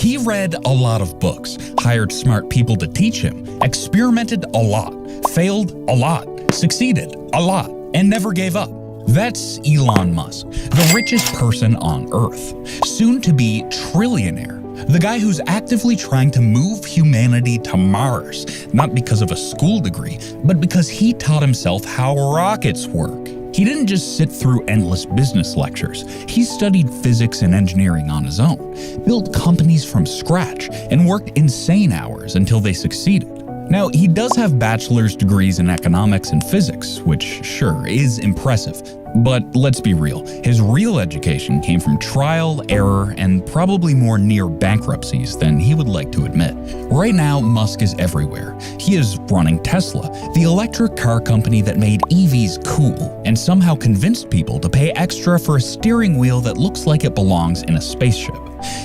He read a lot of books, hired smart people to teach him, experimented a lot, failed a lot, succeeded a lot, and never gave up. That's Elon Musk, the richest person on Earth, soon to be trillionaire. The guy who's actively trying to move humanity to Mars, not because of a school degree, but because he taught himself how rockets work. He didn't just sit through endless business lectures. He studied physics and engineering on his own, built companies from scratch, and worked insane hours until they succeeded. Now, he does have bachelor's degrees in economics and physics, which sure is impressive. But let's be real, his real education came from trial, error, and probably more near bankruptcies than he would like to admit. Right now, Musk is everywhere. He is running Tesla, the electric car company that made EVs cool, and somehow convinced people to pay extra for a steering wheel that looks like it belongs in a spaceship.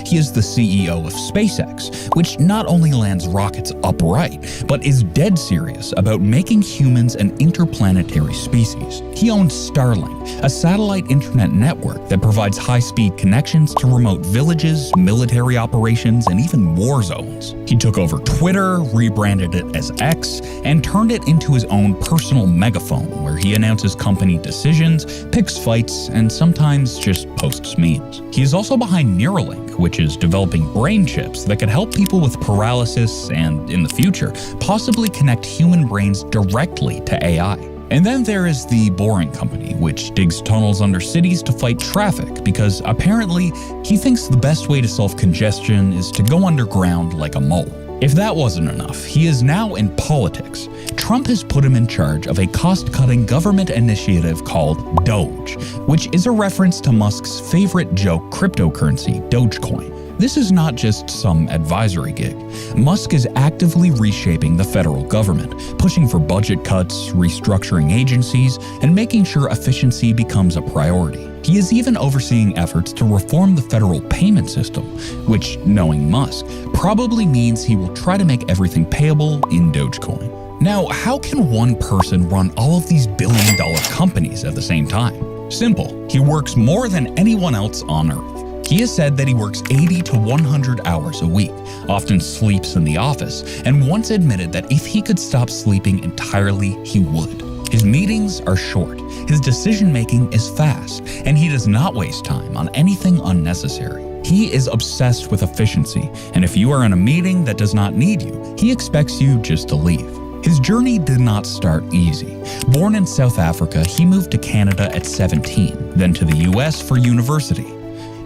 He is the CEO of SpaceX, which not only lands rockets upright, but is dead serious about making humans an interplanetary species. He owns Starlink, a satellite internet network that provides high-speed connections to remote villages, military operations, and even war zones. He took over Twitter, rebranded it as X, and turned it into his own personal megaphone where he announces company decisions, picks fights, and sometimes just posts memes. He is also behind Neuralink, which is developing brain chips that could help people with paralysis and, in the future, possibly connect human brains directly to AI. And then there is the Boring Company, which digs tunnels under cities to fight traffic because apparently he thinks the best way to solve congestion is to go underground like a mole. If that wasn't enough, he is now in politics. Trump has put him in charge of a cost-cutting government initiative called Doge, which is a reference to Musk's favorite joke cryptocurrency, Dogecoin. This is not just some advisory gig. Musk is actively reshaping the federal government, pushing for budget cuts, restructuring agencies, and making sure efficiency becomes a priority. He is even overseeing efforts to reform the federal payment system, which, knowing Musk, probably means he will try to make everything payable in Dogecoin. Now, how can one person run all of these billion-dollar companies at the same time? Simple. He works more than anyone else on Earth. He has said that he works 80 to 100 hours a week, often sleeps in the office, and once admitted that if he could stop sleeping entirely, he would. His meetings are short, his decision-making is fast, and he does not waste time on anything unnecessary. He is obsessed with efficiency, and if you are in a meeting that does not need you, he expects you just to leave. His journey did not start easy. Born in South Africa, he moved to Canada at 17, then to the US for university.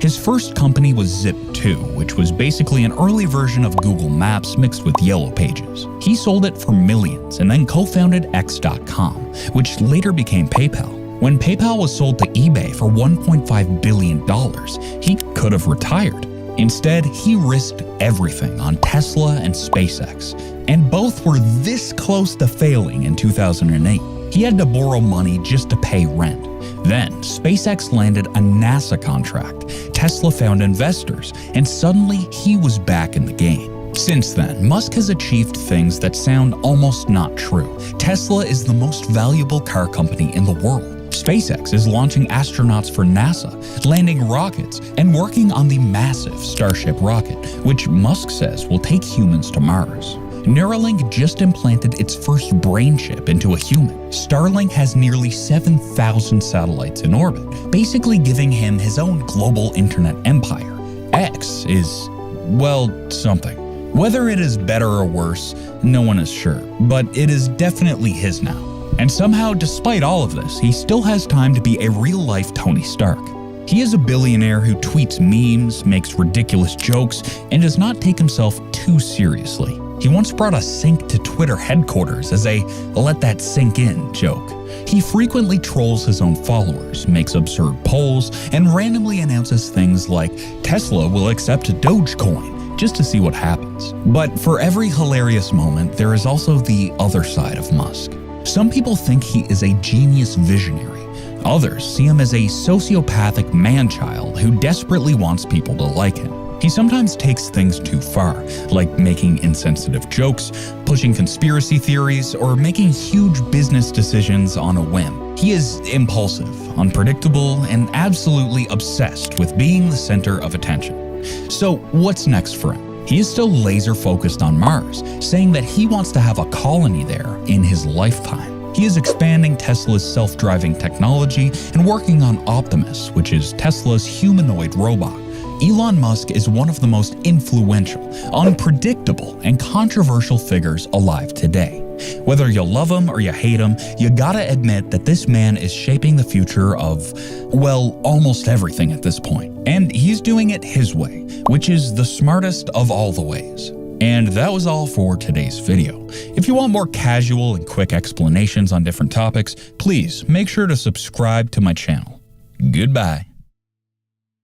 His first company was Zip2, which was basically an early version of Google Maps mixed with Yellow Pages. He sold it for millions and then co-founded X.com, which later became PayPal. When PayPal was sold to eBay for $1.5 billion, he could have retired. Instead, he risked everything on Tesla and SpaceX, and both were this close to failing in 2008. He had to borrow money just to pay rent. Then, SpaceX landed a NASA contract, Tesla found investors, and suddenly he was back in the game. Since then, Musk has achieved things that sound almost not true. Tesla is the most valuable car company in the world. SpaceX is launching astronauts for NASA, landing rockets, and working on the massive Starship rocket, which Musk says will take humans to Mars. Neuralink just implanted its first brain chip into a human. Starlink has nearly 7,000 satellites in orbit, basically giving him his own global internet empire. X is, well, something. Whether it is better or worse, no one is sure, but it is definitely his now. And somehow, despite all of this, he still has time to be a real-life Tony Stark. He is a billionaire who tweets memes, makes ridiculous jokes, and does not take himself too seriously. He once brought a sink to Twitter headquarters as a "let that sink in" joke. He frequently trolls his own followers, makes absurd polls, and randomly announces things like Tesla will accept Dogecoin, just to see what happens. But for every hilarious moment, there is also the other side of Musk. Some people think he is a genius visionary. Others see him as a sociopathic man-child who desperately wants people to like him. He sometimes takes things too far, like making insensitive jokes, pushing conspiracy theories, or making huge business decisions on a whim. He is impulsive, unpredictable, and absolutely obsessed with being the center of attention. So what's next for him? He is still laser focused on Mars, saying that he wants to have a colony there in his lifetime. He is expanding Tesla's self-driving technology and working on Optimus, which is Tesla's humanoid robot. Elon Musk is one of the most influential, unpredictable, and controversial figures alive today. Whether you love him or you hate him, you gotta admit that this man is shaping the future of, well, almost everything at this point. And he's doing it his way, which is the smartest of all the ways. And that was all for today's video. If you want more casual and quick explanations on different topics, please make sure to subscribe to my channel. Goodbye.